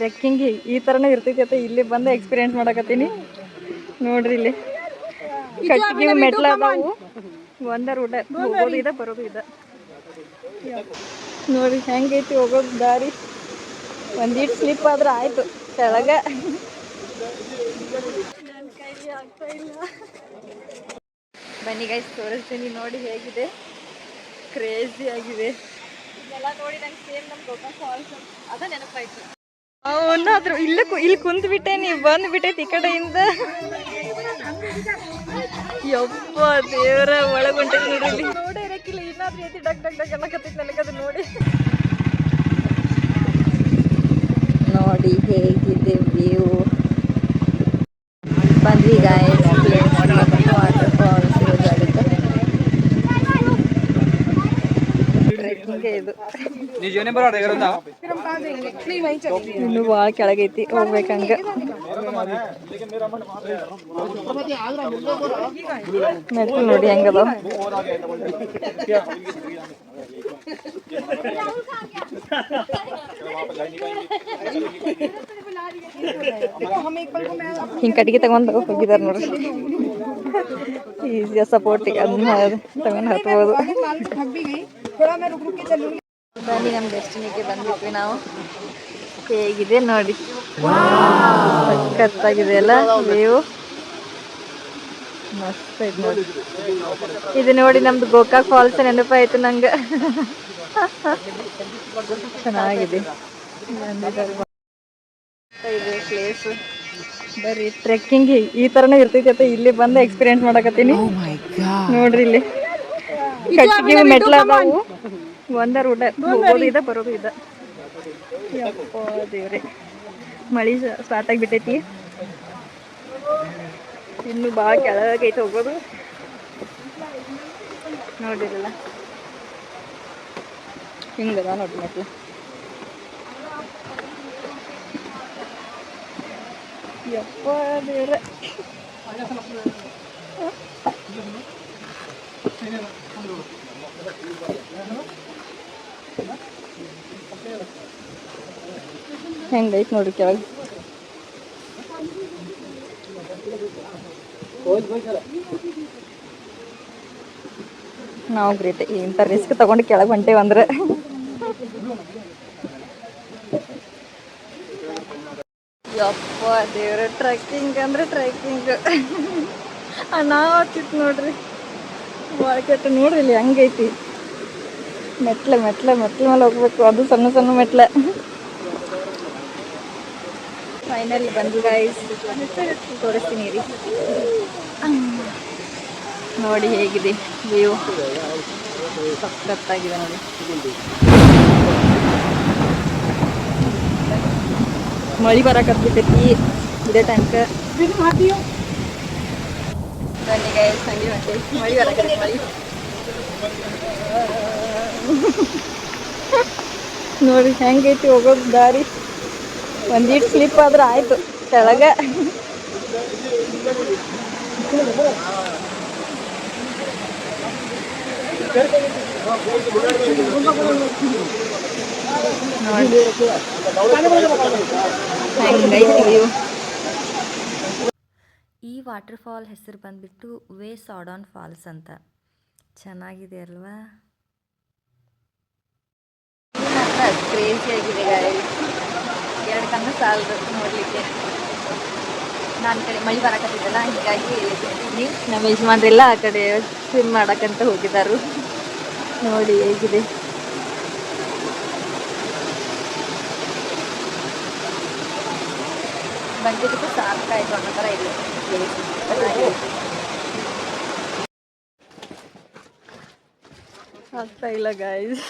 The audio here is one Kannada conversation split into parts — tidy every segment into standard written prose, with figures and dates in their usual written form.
ಟ್ರೆಕ್ಕಿಂಗ್ ಈ ಥರನೇ ಇರ್ತೈತಿ ಅಂತ ಇಲ್ಲಿ ಬಂದು ಎಕ್ಸ್ಪೀರಿಯೆನ್ಸ್ ಮಾಡಕತ್ತೀನಿ ನೋಡ್ರಿ. ಇಲ್ಲಿ ಕಟ್ಟಿಗೆ ಮೆಟ್ಲ ಅದಾವು, ಒಂದ ರೂಟ ಹೋಗೋದು ಇದೆ ಬರೋದು ಇದೆ ನೋಡ್ರಿ. ಹೆಂಗೈತಿ ಹೋಗೋದು ದಾರಿ. ಒಂದೀಟ್ ಸ್ಲಿಪ್ ಆದ್ರೆ ಆಯ್ತು ಕೆಳಗ. ನನ್ನ ಕೈಲಿ ಆಗ್ತಾ ಇಲ್ಲ. ಬನ್ನಿ ಗೈಸ್ ತೋರಿಸ್ತೀನಿ ನೋಡಿ ಹೇಗಿದೆ. ಕ್ರೇಜಿ ಆಗಿದೆ ಇದೆಲ್ಲ ನೋಡಿ. ನಂಗೆ ಸೇಮ್ ನಮ್ಮ ಗೋಕಾಕ್ ಫಾಲ್ಸ್ ಅದ ನೆನಪಾಯ್ತು. ಅವನಾದ್ರು ಇಲ್ಲಿ ಕುಂತ್ ಬಿಟ್ಟೆ, ನೀವು ಬಂದ್ಬಿಟ್ಟೈತಿ ಈ ಕಡೆಯಿಂದ. ಯಪ್ಪ ದೇವರ ಒಳಗೊಂಟೈತಿ ನೋಡ್ರಿ. ನೋಡೇ ಇರಕ್ಕಿಲ್ಲ ಇನ್ನಾದ್ರೂ ಐತಿ ಡಗ್ ಡಗ್ ಡಗ್ ಅನ್ನಕತ್ತೈತಿ ನನಗದು ನೋಡಿ. ನೋಡಿ ಹೇಗಿದೆ ವ್ಯೂ. ಬಂದ್ವಿ ಗಾಯ್ಸ್ ವಾಟರ್ ಫಾಲ್ಸ್ ಇರೋ ಜಾಗಕ್ಕೆ. ಟ್ರೆಕ್ಕಿಂಗ್ ಇದು ಇನ್ನು ಭಾಳ ಕೆಳಗೈತಿ, ಹೋಗ್ಬೇಕಂಗ. ಮೆಟ್ಲು ನೋಡಿ ಹೆಂಗದ. ಹಿಂಗೆ ಕಟ್ಟಿಗೆ ತಗೊಂಡು ಹೋಗಿದಾರೆ ನೋಡ್ರಿ. ಈಸಿಯ ಸಪೋರ್ಟಿಗೆ ಅದನ್ನ ತಗೊಂಡು ಹತ್ಬೋದು. ಬನ್ನಿ ನಮ್ಮ ಡೆಸ್ಟಿನಿಗೆ ಬಂದಿದ್ವಿ ನಾವು. ಹೇಗಿದೆ ನೋಡಿ, ಸಖತ್ತಾಗಿದೆ ಅಲ್ಲ ವ್ಯೂ. ಮಸ್ತ್ ಐತೆ ನೋಡಿ. ಇದು ನೋಡಿ ನಮ್ದು ಗೋಕಾಕ್ ಫಾಲ್ಸ್ ನೆನಪಾಯ್ತು ನಂಗೆ. ಚೆನ್ನಾಗಿದೆ ಪ್ಲೇಸ್. ಬರೀ ಟ್ರೆಕ್ಕಿಂಗ್ ಈ ಥರನೇ ಇರ್ತೈತಿ ಅಂತ ಇಲ್ಲಿ ಬಂದು ಎಕ್ಸ್ಪೀರಿಯೆನ್ಸ್ ಮಾಡಕತ್ತೀನಿ ನೋಡ್ರಿ. ಇಲ್ಲಿ ಕಟ್ಟಿಗೆ ಮೆಟ್ಲ ಅದಾವು, ಒಂದ ರೂಟ ಹೋಗೋದು ಇದೆ ಬರೋದು ಇದೆ. ಯಪ್ಪ ದೇವ್ರೆ, ಮಳೆ ಸ್ಟಾರ್ಟ್ ಆಗಿಬಿಟ್ಟೈತಿ. ಇನ್ನು ಭಾಳ ಕೆಳಗೈತೆ ಹೋಗೋದು ನೋಡಿರಲ್ಲ. ಹಿಂಗದ ನೋಡಿ ಮೆಟ್ಲು. ಯಪ್ಪ ದೇವ್ರೆ, ಹೆಂಗೈತೆ ನೋಡ್ರಿ ಕೆಳಗೆ. ನಾವು ಗ್ರೇಟ್ ಇಂಥ ರಿಸ್ಕ್ ತಗೊಂಡು ಕೆಳಗೆ ಹೊಂಟೇವಿ ಅಂದ್ರೆ. ಯಪ್ಪ ದೇವ್ರ, ಟ್ರೆಕ್ಕಿಂಗ್ ಅಂದ್ರೆ ಟ್ರೆಕ್ಕಿಂಗ್ ಅನಾವತ್ತಿತ್ತು ನೋಡ್ರಿ. ಭಾಳ ಕೆಟ್ಟ ನೋಡ್ರಿ. ಇಲ್ಲಿ ಹೆಂಗೈತಿ ಮೆಟ್ಲೆ ಮೆಟ್ಲೆ ಮೆಟ್ಲ ಮೇಲೆ ಹೋಗ್ಬೇಕು, ಅದು ಸಣ್ಣ ಸಣ್ಣ ಮೆಟ್ಲೆ. ಫೈನಲ್ ಬಂದು ಗೈಸ್ ತೋರಿಸ್ತೀನಿ ರೀ. ನೋಡಿ ಹೇಗಿದೆ ವ್ಯೂ, ಸಖತ್ತಾಗಿದೆ ನೋಡಿ. ಮಳೆ ಬರಕತ್ಬಿಟ್ಟೈತಿ ಇದೇ ಟೈಮ್ಗೆ. ಬನ್ನಿ ಗೈಸ್ ಹಂಗೆ ಮತ್ತೆ ಮಳೆ ಬರಕತ್ತೈತಿ. ಮಳೆ ನೋಡಿ ಹೆಂಗೈತಿ ಹೋಗೋದು ದಾರಿ. ಒಂದೀಟ್ ಸ್ಲಿಪ್ ಆದ್ರೆ ಆಯ್ತು ಕೆಳಗ. ಈ ವಾಟರ್ ಫಾಲ್ ಹೆಸರು ಬಂದ್ಬಿಟ್ಟು ವೇ ಸಾಡಾನ್ ಫಾಲ್ಸ್ ಅಂತ. ಚೆನ್ನಾಗಿದೆ ಅಲ್ವಾ? ಕ್ರೇಜಿ ಆಗಿದೆ ಗಾಡಿ. 2 ಕಣ್ಣು ಸಾಲದು ನೋಡ್ಲಿಕ್ಕೆ. ನಾನು ಕಡೆ ಮಳೆ ಬರಕತ್ತಿದ್ದಲ್ಲ, ಹೀಗಾಗಿ ನಮ್ಮ ಯಜಮಾನ್ರೆಲ್ಲ ಆ ಕಡೆ ಸ್ವಿಮ್ ಮಾಡಕ್ಕಂತ ಹೋಗಿದ್ದಾರು. ನೋಡಿ ಹೇಗಿದೆ. ಬಂದಿದ್ದಕ್ಕೂ ಸಾಕಾಯ್ತು ಅನ್ನೋ ಥರ ಇದೆ. ಆಗ್ತಾ ಇಲ್ಲ ಗಾಯ್ಸ್.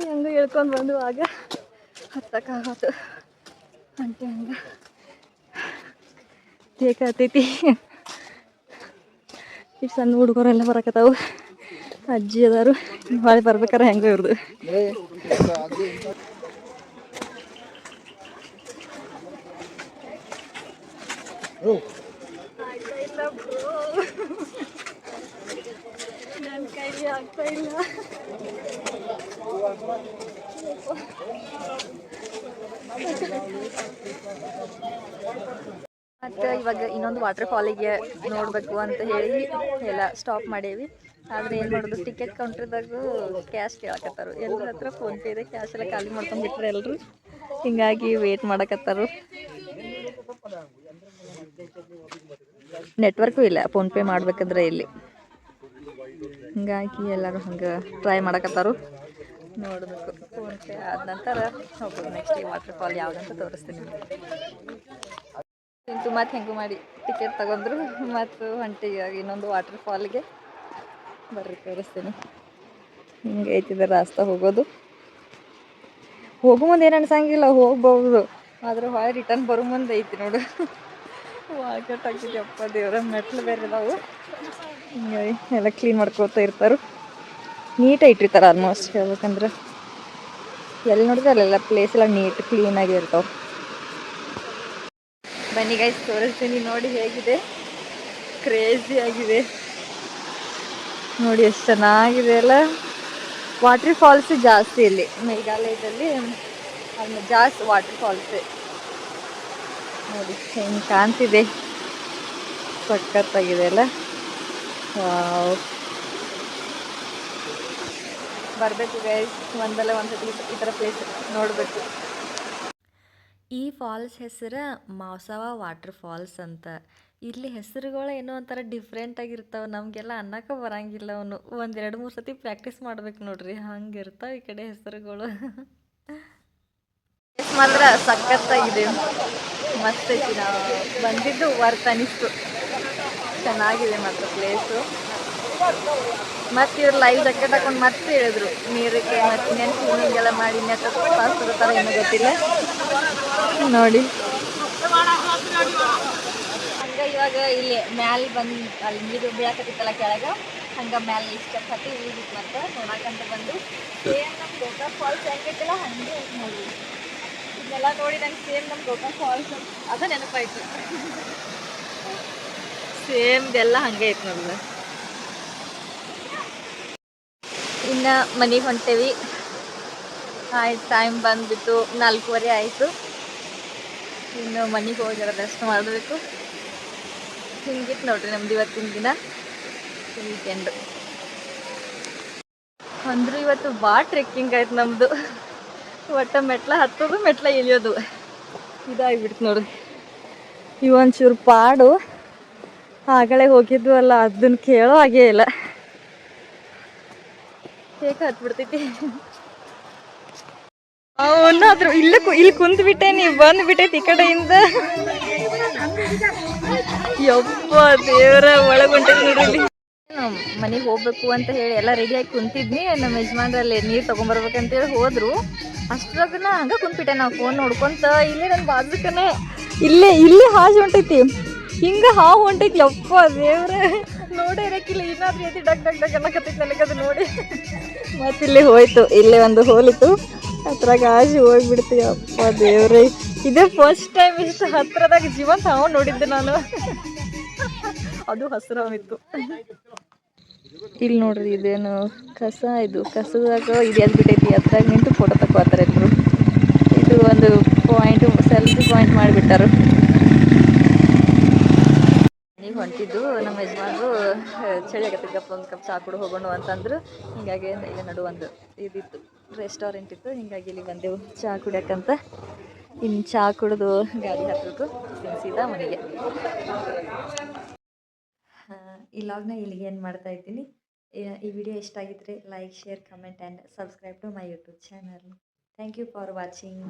ಹೆಂಗ ಹೇಳ್ಕೊಂಡು ಬಂದು ಆಗ ಹತ್ತಕ್ಕಾಗತ್ತು ಅಂಟೆ ಹಂಗೆ ಬೇಕಾಗ್ತೈತಿ. ಇಷ್ಟು ಸಣ್ಣ ಹುಡುಗರೆಲ್ಲ ಬರಕತ್ತಾವು. ಅಜ್ಜಿ ಅದಾರು ಭಾಳ ಬರ್ಬೇಕಾರ ಹೆಂಗೋ ಇವ್ರದ್ದು. ನನ್ನ ಕೈಲಿ ಆಗ್ತಾ ಇಲ್ಲ. ಮತ್ತು ಇವಾಗ ಇನ್ನೊಂದು ವಾಟರ್ ಫಾಲಿಗೆ ನೋಡಬೇಕು ಅಂತ ಹೇಳಿ ಎಲ್ಲ ಸ್ಟಾಪ್ ಮಾಡೇವಿ. ಆದರೆ ಏನು ಮಾಡೋದು, ಟಿಕೆಟ್ ಕೌಂಟ್ರದಾಗೂ ಕ್ಯಾಶ್ ಕೇಳಕತ್ತಾರು. ಎಲ್ಲರ ಹತ್ರ ಫೋನ್ಪೇ ಇದೆ, ಕ್ಯಾಶ್ ಎಲ್ಲ ಖಾಲಿ ಮಾಡ್ಕೊಂಡ್ಬಿಟ್ರೆ ಎಲ್ಲರೂ. ಹಿಂಗಾಗಿ ವೇಟ್ ಮಾಡಕತ್ತಾರು. ನೆಟ್ವರ್ಕು ಇಲ್ಲ ಫೋನ್ಪೇ ಮಾಡ್ಬೇಕಂದ್ರೆ ಇಲ್ಲಿ. ಹಿಂಗಾಗಿ ಎಲ್ಲರೂ ಹಂಗೆ ಟ್ರೈ ಮಾಡಕತ್ತಾರು. ನೋಡಬೇಕು, ಫೋನ್ಪೇ ಆದ ನಂತರ ಹೋಗೋದು ನೆಕ್ಸ್ಟ್ ಈ ವಾಟರ್ ಫಾಲ್ ಯಾವುದಂತ ತೋರಿಸ್ತೀನಿ ನಿಮಗೆ. ಇಂತು ಮತ್ತು ಹೆಂಗೆ ಮಾಡಿ ಟಿಕೆಟ್ ತಗೊಂಡ್ರು ಮತ್ತು ಹೊಂಟಿಗೆ ಇನ್ನೊಂದು ವಾಟರ್ ಫಾಲ್ಗೆ ಬರ್ರಿ ತೋರಿಸ್ತೀನಿ. ಹಿಂಗೆ ಐತಿದೆ ರಾಸ್ತಾ ಹೋಗೋದು. ಹೋಗೋ ಮುಂದೆ ಏನು ಅನ್ಸಂಗಿಲ್ಲ, ಹೋಗ್ಬೋದು. ಆದ್ರೆ ಹೊಳೆ ರಿಟರ್ನ್ ಬರೋ ಮುಂದೆ ಐತಿ ನೋಡು, ವಾಕಟ್ ಆಗ್ತೈತಿ. ಅಪ್ಪ ದೇವ್ರ, ಮೆಟ್ಲು ಬೇರೆ ಇದಾವು. ಹಿಂಗಾಗಿ ಎಲ್ಲ ಕ್ಲೀನ್ ಮಾಡ್ಕೋತಾ ಇರ್ತಾರೆ. ನೀಟಾಗಿ ಇಟ್ಟಿರ್ತಾರೆ ಆಲ್ಮೋಸ್ಟ್ ಹೇಳ್ಬೇಕಂದ್ರೆ. ಎಲ್ಲಿ ನೋಡಿದ್ರೆ ಅಲ್ಲೆಲ್ಲ ಪ್ಲೇಸ್ ಎಲ್ಲ ನೀಟ್ ಕ್ಲೀನಾಗಿ ಇರ್ತಾವೆ. ಬನ್ನಿ ಗೈಸ್ ತೋರಿಸ್ತೀನಿ ನೋಡಿ ಹೇಗಿದೆ. ಕ್ರೇಜಿ ಆಗಿದೆ ನೋಡಿ, ಎಷ್ಟು ಚೆನ್ನಾಗಿದೆ ಅಲ್ಲ. ವಾಟರ್ ಫಾಲ್ಸ್ ಜಾಸ್ತಿ ಇಲ್ಲಿ ಮೇಘಾಲಯದಲ್ಲಿ, ಅಲ್ಲಿ ಜಾಸ್ತಿ ವಾಟರ್ ಫಾಲ್ಸ್ ನೋಡಿ ಹೆಂಗೆ ಕಾಣ್ತಿದೆ. ಸಖತ್ತಾಗಿದೆ ಅಲ್ಲ. ವಾವ್, ಬರಬೇಕು ಗೈಸ್, ಒಂದಲ್ಲ ಒಂದು ಈ ಥರ ಪ್ಲೇಸ್ ನೋಡಬೇಕು. ಈ ಫಾಲ್ಸ್ ಹೆಸರು ಮಾವ್ಸವ ವಾಟರ್ ಫಾಲ್ಸ್ ಅಂತ. ಇಲ್ಲಿ ಹೆಸರುಗಳು ಏನೋ ಒಂಥರ ಡಿಫ್ರೆಂಟ್ ಆಗಿರ್ತಾವೆ, ನಮಗೆಲ್ಲ ಅನ್ನಕ್ಕೆ ಬರಂಗಿಲ್ಲ. ಅವನು ಒಂದು 2-3 ಸತಿ ಪ್ರಾಕ್ಟೀಸ್ ಮಾಡ್ಬೇಕು ನೋಡ್ರಿ, ಹಂಗೆ ಇರ್ತಾವೆ ಈ ಕಡೆ ಹೆಸರುಗಳು. ಮಾತ್ರ ಸಖತ್ತಾಗಿದೆ, ಮಸ್ತ್ ಐತಿ. ನಾವು ಬಂದಿದ್ದು ವರ್ತ್ ಅನಿಸ್ತು. ಚೆನ್ನಾಗಿದೆ ಮಾತ್ರ ಪ್ಲೇಸು. ಮತ್ತು ಇವ್ರು ಲೈವ್ ಜಾಕೆಟ್ ಹಾಕೊಂಡು ಮತ್ತೆ ಹೇಳಿದ್ರು ನೀರಿಗೆ, ಮತ್ತು ಇನ್ನೇನು ಸ್ವಿಮ್ಮಿಂಗ್ ಎಲ್ಲ ಮಾಡಿ ಇನ್ನೆತ್ತ ಪಾಸ್ ತಗೋತಾರ ಏನೋ ಗೊತ್ತಿಲ್ಲ ನೋಡಿ. ಹಂಗೆ ಇವಾಗ ಇಲ್ಲಿ ಮ್ಯಾಲೆ ಬಂದು ಅಲ್ಲಿ ನೀರು ಬೀಳಕತ್ತಿತ್ತಲ್ಲ ಕೆಳಗೆ, ಹಂಗೆ ಮ್ಯಾಲೆ ಸ್ಟೆಪ್ ಹತ್ತಿ ಇಳಿದಿತ್ತು. ಮತ್ತು ನೋಡಕ್ಕಂತ ಬಂದು ಸೇಮ್ ನಮ್ಮ ಗೋಕಾಕ್ ಫಾಲ್ಸ್ ಹೆಂಗೈತಿಲ್ಲ ಹಂಗೆ ಐತಿ ನೋಡಿ. ಇದನ್ನೆಲ್ಲ ನೋಡಿ ನಂಗೆ ಸೇಮ್ ನಮ್ಮ ಗೋಕಾಕ್ ಫಾಲ್ಸ್ ಅದ ನೆನಪಾಯ್ತು. ಸೇಮ್ ಎಲ್ಲ ಹಂಗೆ ಐತೆ ನೋಡಿದ್ರೆ. ಇನ್ನು ಮನೆಗೆ ಹೊಂಟೇವಿ. ಆಯ್ತು, ಟೈಮ್ ಬಂದುಬಿಟ್ಟು 4:15 ಆಯಿತು. ಇನ್ನು ಮನೆಗೆ ಹೋಗಿ ರೆಸ್ಟ್ ಮಾಡಬೇಕು. ಹಿಂಗಿತ್ತು ನೋಡ್ರಿ ನಮ್ದು ಇವತ್ತಿನ ದಿನ, ವೀಕೆಂಡು. ಅಂದ್ರೆ ಇವತ್ತು ಭಾಳ ಟ್ರೆಕ್ಕಿಂಗ್ ಆಯ್ತು ನಮ್ಮದು. ಒಟ್ಟು ಮೆಟ್ಲ ಹತ್ತೋದು ಮೆಟ್ಲ ಇಳಿಯೋದು ಇದಾಗಿಬಿಡ್ತು ನೋಡ್ರಿ. ಇವೊಂಚೂರು ಪಾಡು ಆಗಲೇ ಹೋಗಿದ್ವು ಅಲ್ಲ, ಅದನ್ನು ಕೇಳೋ ಹಾಗೇ ಇಲ್ಲ. ಹೇಗೆ ಹತ್ಬಿಡ್ತೈತಿ. ಅವನಾದ್ರು ಇಲ್ಲಿ ಕುಂತ್ಬಿಟ್ಟೆ, ನೀವು ಬಂದ್ಬಿಟ್ಟೈತಿ ಈ ಕಡೆಯಿಂದ. ಯಪ್ಪ ದೇವ್ರ, ಒಳಗೊಂಟೈತಿ ನೋಡ್ರಿ. ಮನೆಗೆ ಹೋಗ್ಬೇಕು ಅಂತ ಹೇಳಿ ಎಲ್ಲ ರೆಡಿಯಾಗಿ ಕುಂತಿದ್ನಿ. ನಮ್ಮ ಯಜಮಾನ್ರಲ್ಲಿ ನೀರು ತೊಗೊಂಬರ್ಬೇಕಂತೇಳಿ ಹೋದ್ರು. ಅಷ್ಟ್ರಾಗನ ಹಂಗೆ ಕುಂತ್ಬಿಟ್ಟೆ. ನಾವು ಫೋನ್ ನೋಡ್ಕೊಂತ ಇಲ್ಲೇ ನನ್ನ ಬಾಜುಕನ ಇಲ್ಲೇ ಹಾಜು ಹೊಂಟೈತಿ, ಹಿಂಗೆ ಹಾವು ಹೊಂಟೈತಿ. ಯಪ್ಪ ದೇವ್ರ, ನೋಡೇ ಇರಕ್ಕಿಲ್ಲ. ಏನಾದ್ರೂ ಐತಿ ಡಗ್ ಡಗ್ ಡಗ್ ಅನ್ನಕತ್ತೈತಿ ನನಗದು ನೋಡಿ. ಮತ್ತು ಇಲ್ಲೇ ಹೋಯ್ತು, ಇಲ್ಲೇ ಒಂದು ಹೋಲಿತ್ತು, ಅದ್ರಾಗ ಹಾಜು ಹೋಗ್ಬಿಡ್ತೀವಿ. ಅಪ್ಪ ದೇವ್ರೇ, ಇದೇ ಫಸ್ಟ್ ಟೈಮ್ ಇಷ್ಟು ಹತ್ರದಾಗ ಜೀವಂತ ಹಾವು ನೋಡಿದ್ದೆ ನಾನು. ಅದು ಹಸಿರಾವಿತ್ತು. ಇಲ್ಲಿ ನೋಡ್ರಿ, ಇದೇನು ಕಸ, ಇದು ಕಸದಾಗ ಇದು ಎದ್ದು ಬಿಟ್ಟೈತಿ. ಅದ್ರಾಗ ನಿಂತು ಫೋಟೋ ತಗೋತಾರೆ ಎಲ್ಲರೂ. ಇದು ಒಂದು ಪಾಯಿಂಟ್, ಸೆಲ್ಫಿ ಪಾಯಿಂಟ್ ಮಾಡಿಬಿಟ್ಟಾರು. ಈಗ ಹೊಂಟಿದ್ದು ನಮ್ಮ ಯಜಮಾನ್ರು ಚಳಿ ಆಗತ್ತಿದ್ದಪ್ಪ, ಒಂದು ಕಪ್ ಚಹಾ ಕುಡು ಹೋಗೋಣ ಅಂತಂದ್ರು. ಹೀಗಾಗಿ ಇಲ್ಲಿ ನಡು ಒಂದು ಇದಿತ್ತು, ರೆಸ್ಟೋರೆಂಟ್ ಇತ್ತು. ಹೀಗಾಗಿ ಇಲ್ಲಿ ಬಂದೆವು ಚಹಾ ಕುಡಿಯೋಕ್ಕಂತ. ಇನ್ನು ಚಹಾ ಕುಡಿದು ಗಾಡಿ ಹತ್ತಬೇಕು, ಸೀದಾ ಮನೆಗೆ. ಈ ಲಾಗ್ನ ಇಲ್ಲಿಗೆ ಏನು ಮಾಡ್ತಾ ಇದ್ದೀನಿ. ಈ ವಿಡಿಯೋ ಇಷ್ಟ ಆಗಿದ್ರೆ like, share, comment and subscribe to my YouTube channel. Thank you for watching.